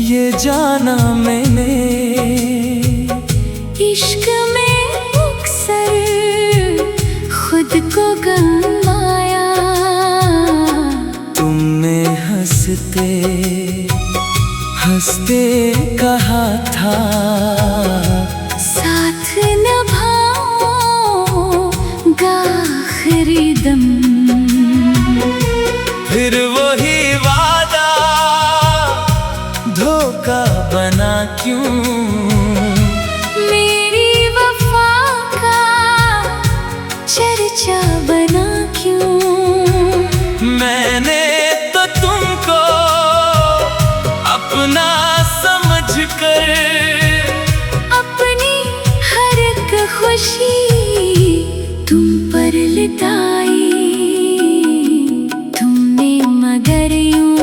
ये जाना मैंने, इश्क में अक्सर खुद को गंवाया। तुमने हंसते हंसते कहा था साथ निभाऊंगा आखिरी दम। फिर वही वादा धोखा बना क्यों? मेरी वफा का चर्चा बना क्यों? मैंने तो तुमको अपना समझकर अपनी हर एक खुशी तुम पर लुटाई। तुमने मगर यूं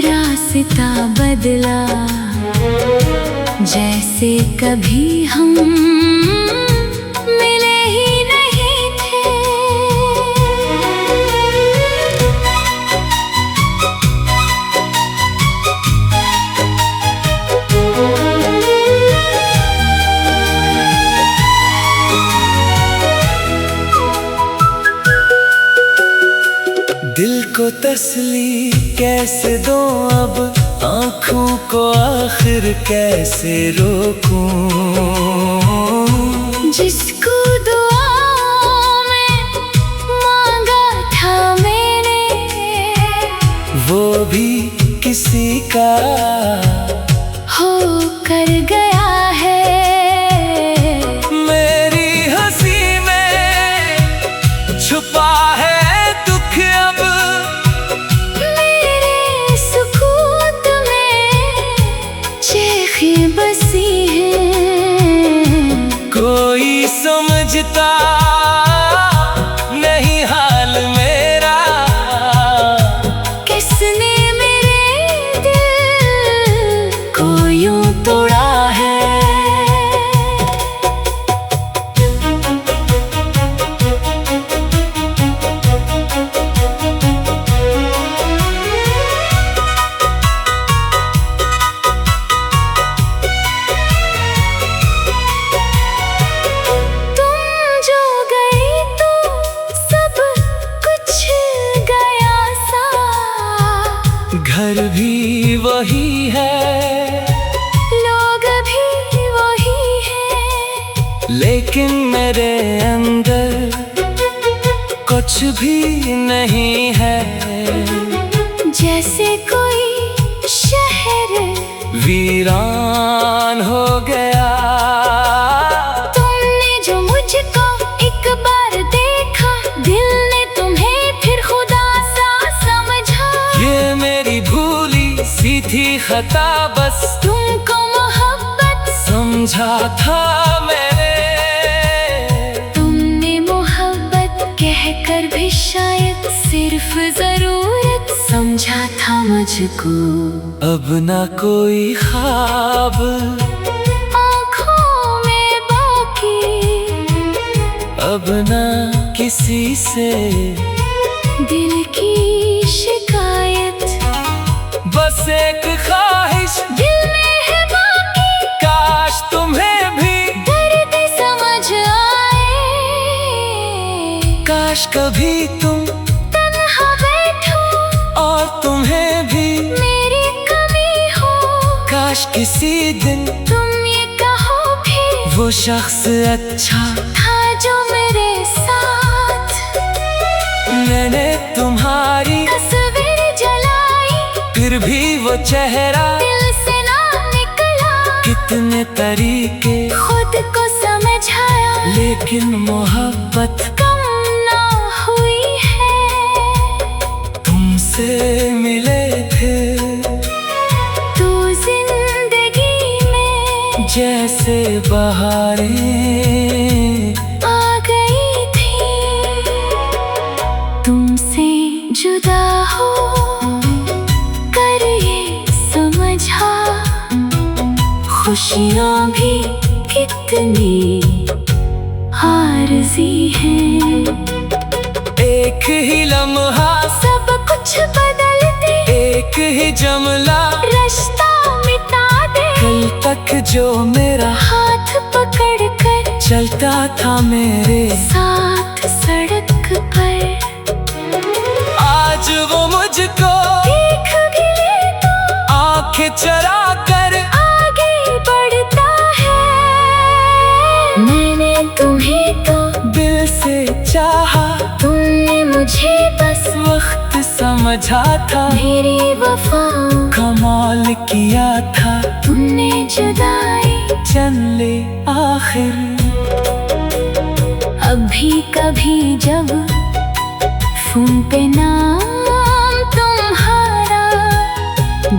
रास्ता बदला, जैसे कभी हम मिले ही नहीं थे। दिल को तसली कैसे दो अब, आँखों को आखिर कैसे रोकूं? जिसको दुआओं में मांगा था मैंने, वो भी किसी का हो कर गया है। मेरी हंसी में छुपा है दुख अब, मेरे सुकूत में चेखें बसी हैं। कोई समझता नहीं हाल मेरा, किसने मेरे दिल को यूं तोड़ा है। घर भी वही है, लोग भी वही है, लेकिन मेरे अंदर कुछ भी नहीं है। जैसे कोई शहर वीरान हो गया। तुमने जो मुझको एक बार देखा, दिल ने तुम्हें फिर खुदा सा समझा। ये मेरी भूली सी थी खता, बस तुमको मोहब्बत समझा था मैंने। तुमने मोहब्बत कहकर भी शायद सिर्फ जरूरत समझा था मुझको। अब ना कोई ख्वाब आँखों में बाकी, अब ना किसी से दिल की शिकायत, बस एक ख्वाहिश दिल में है बाकी। काश तुम्हें भी दर्द समझ आए, काश कभी तुम तन्हा बैठो और तुम्हें भी मेरी कमी हो। काश किसी दिन तुम ये कहो भी वो शख्स अच्छा था जो मेरे साथ। मैंने तुम्हारी तस्वीर जलाई, फिर भी वो चेहरा दिल से ना निकला। कितने तरीके खुद को समझाया, लेकिन मोहब्बत कम ना हुई है। तुमसे मिले थे तू जिंदगी में जैसे बहारें आ गई थी। तुमसे जुदा हो कर ये समझा, खुशियाँ भी कितनी आरज़ी हैं। एक ही लम्हा सब कुछ बदल दे, एक ही जमला रिश्ता मिटा दे। कल तक जो मेरा हाथ पकड़ कर चलता था मेरे साथ सड़क पर, आज वो मुझको देख भी ले तो आंखें चरा कर आगे बढ़ता है। मैंने तुम्हें तो दिल से चाहा, तुमने मुझे बस वक्त समझा था, मेरी वफाओं कमाल किया था, तुमने जुदाई चन ले आखिर। अभी कभी जब फोन पे नाम तुम्हारा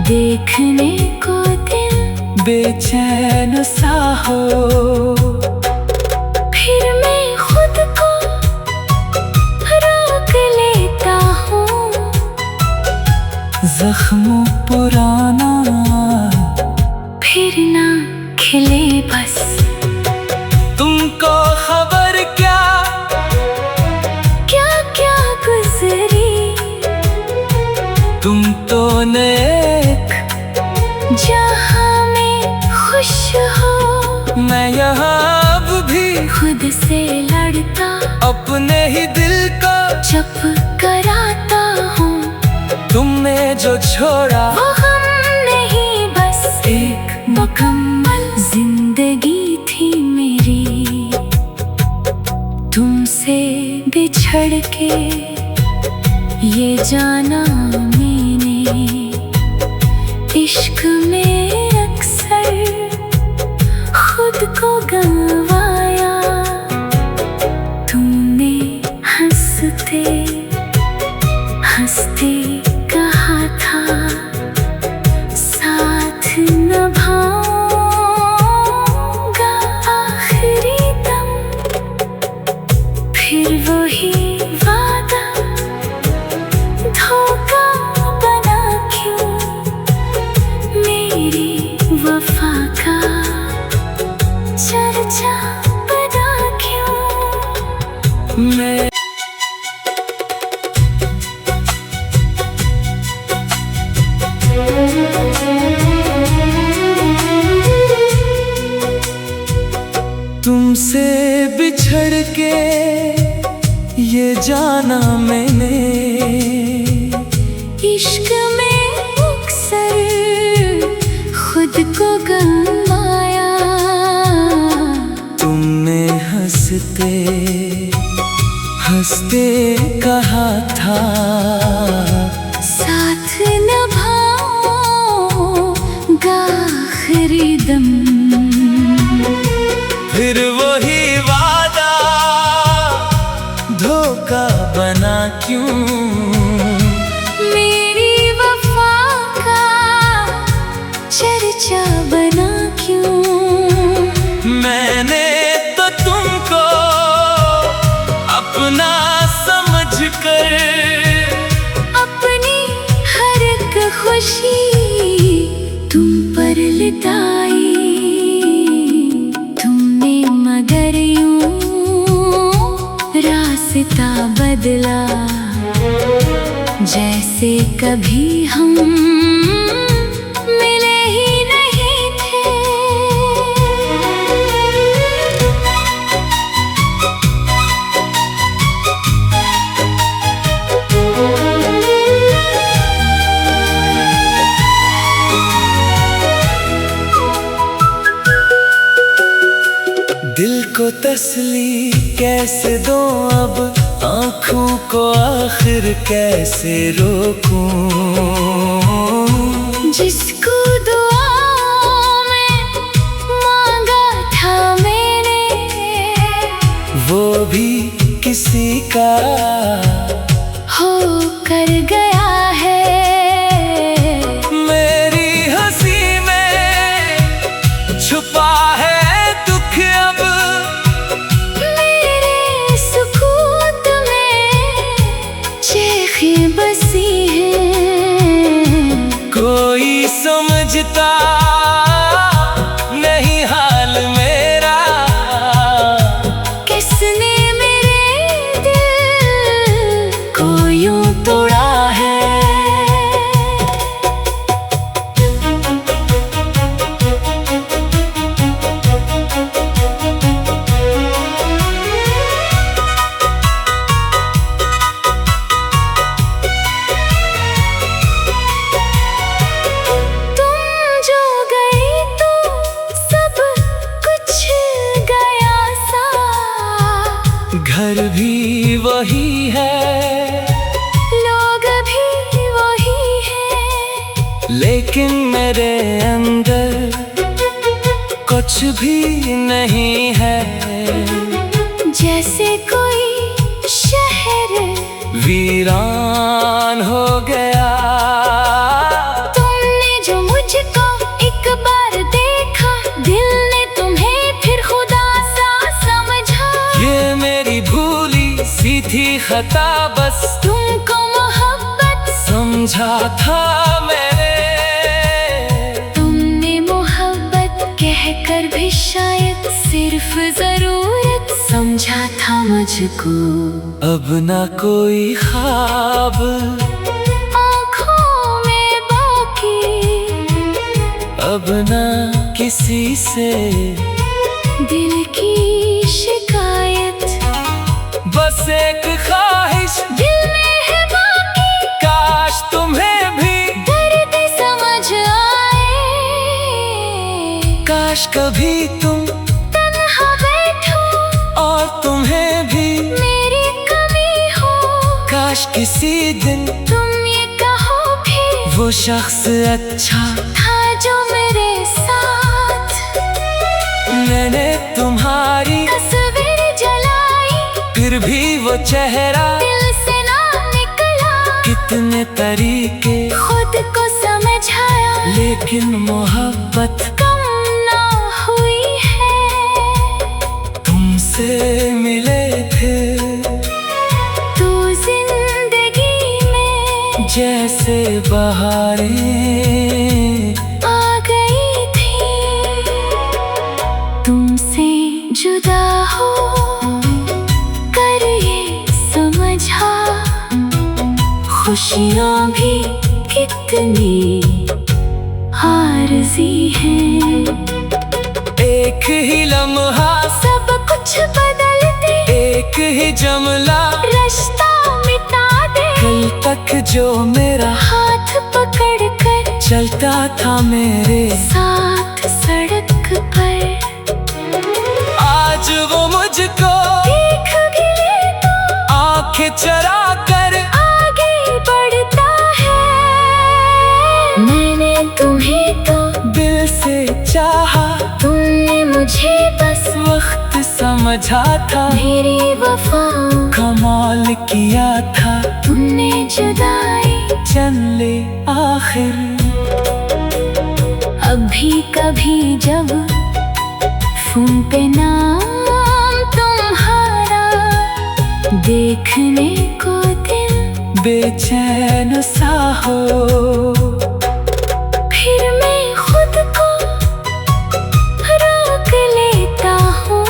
देखने को दिल बेचैन सा हो, फिर मैं खुद को रोक लेता हूँ। जख्म पुराना फिर ना खिले बस, तुमको खबर क्या क्या क्या गुजरी। तुम तो नेक जहाँ में खुश हो, मैं यहाँ अब भी खुद से लड़ता अपने ही दिल को चुप कराता हूँ। तुमने जो छोड़ा वो हम नहीं बस एक मुकम्मल जिंदगी थी मेरी। तुमसे बिछड़ के ये जाना मैंने, इश्क में अक्सर खुद को गंवाया। तुमने हंसते हंसते कहा था साथ निभाऊंगा आखिरी दम, फिर वही वादा धोखा बना क्यों। मेरी वफा का चर्चा बना क्यों। मैं तुमसे बिछड़ के ये जाना मैंने, इश्क में अक्सर खुद को गंवाया। तुमने हंसते हंसते कहा था साथ निभाऊंगा आखिरी दम, फिर वही वादा धोखा बना क्यों। मेरी वफा का चर्चा बना क्यों। मैंने तो तुमको अपना समझकर अपनी हर एक खुशी तुम पर लुटाई। तुमने मगर यूं रास्ता बदला, जैसे कभी हम मिले ही नहीं थे। दिल को तसली कैसे दूं अब, आँखों को आखिर कैसे रोकूं। जिसको दुआओं में मांगा था मैंने, वो भी किसी का हो कर गया है। मेरी हंसी में छुपा है दुख अब, मेरे सुकूत में चेखें बसी हैं। कोई समझता नहीं हाल मेरा, किसने मेरे दिल को यूं तोड़ा है। लेकिन मेरे अंदर कुछ भी नहीं है। जैसे कोई शहर वीरान हो गया। तुमने जो मुझको एक बार देखा, दिल ने तुम्हें फिर खुदा सा समझा। ये मेरी भूली सी थी खता, बस तुमको मोहब्बत समझा था मैंने। तुमने मोहब्बत कहकर भी शायद सिर्फ जरूरत समझा था मुझको। अब ना कोई ख्वाब आँखों में बाकी, अब ना किसी से दिल की शिकायत। बस एक ख्वाहिश दिल में है बाकी, काश तुम्हें भी दर्द समझ आए। काश कभी तुम तन्हा बैठो और तुम्हें भी मेरी कमी हो। काश किसी दिन तुम ये कहो भी वो शख्स अच्छा था जो मेरे साथ। मैंने तुम्हारी तस्वीर जलाई, फिर भी वो चेहरा दिल से ना निकला। कितने तरीके खुद को समझाया, लेकिन मोहब्बत कम ना हुई है। तुमसे मिले थे तू जिंदगी में जैसे बहारें आ गई थी। तुमसे जुदा हो कर ये समझा, खुशियाँ भी कितनी आरज़ी हैं। एक ही लम्हा सब कुछ बदल दे, एक ही जमला रास्ता मिटा दे। कल तक जो मेरा हाथ पकड़ कर चलता था मेरे साथ सड़क पर, आज वो मुझको देख भी ले तो आंखें चरा कर आगे बढ़ता है। मैंने तुम्हें तो दिल से चाहा, तुमने मुझे बस वक्त समझा था, मेरी वफाओं कमाल किया था। तुमने जुदाई चल ले आखिर अभी कभी जब फोन पे नाम तुम्हारा देखने को दिल बेचैन सा हो। फिर मैं खुद को रोक लेता हूँ।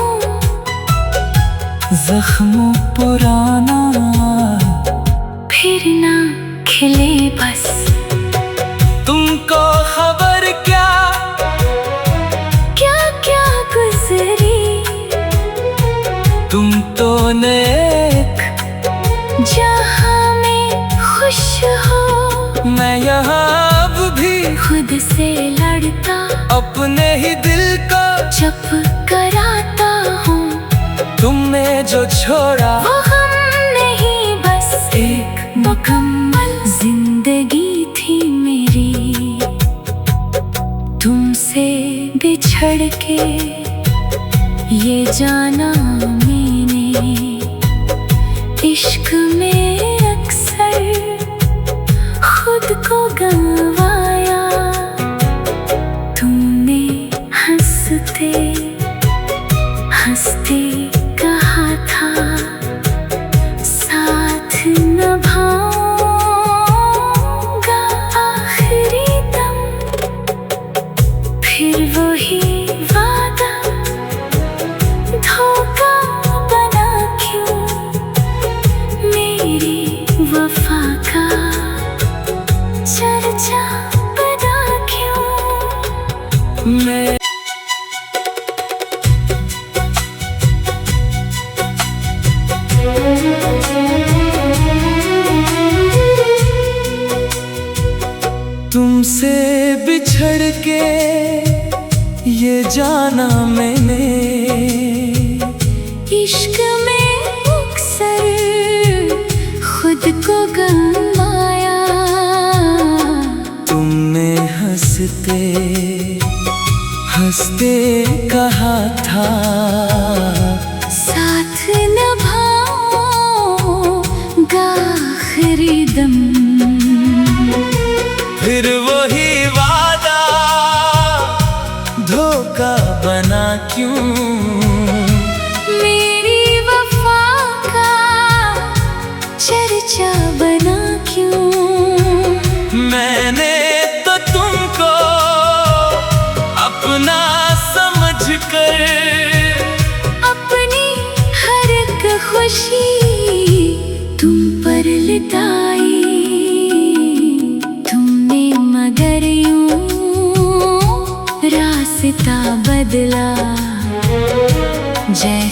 जख्म पुराना फिर ना खिले बस, तुमको खबर क्या क्या क्या गुजरी। तुम तो नेक जहाँ में खुश हो, मैं यहाँ अब भी खुद से लड़ता अपने ही दिल को चुप कराता हूँ। तुमने जो छोड़ा वो गम नहीं, बस एक मुकम्मल जिंदगी थी मेरी। तुमसे बिछड़ के ये जाना मैंने, इश्क में अक्सर खुद को गंवाया। तुमने हंसते हंसते कहा था साथ निभाऊंगा आखिरी दम। फिर वही वादा धोखा बना क्यों, मेरी वफा का चर्चा बना क्यों। मैं तुमसे बिछड़ के ये जाना मैंने, इश्क में अक्सर खुद को गंवाया। तुमने हंस हंसते हंसते कहा था साथ निभाऊंगा आखिरी दम। फिर वही वादा धोखा बना क्यों? मेरी वफा का चर्चा बना क्यों? मैंने तो तुमको अपना समझकर अपनी हर एक खुशी तुम पर लुटाई। तुमने मगर यूं रास्ता बदला जैसे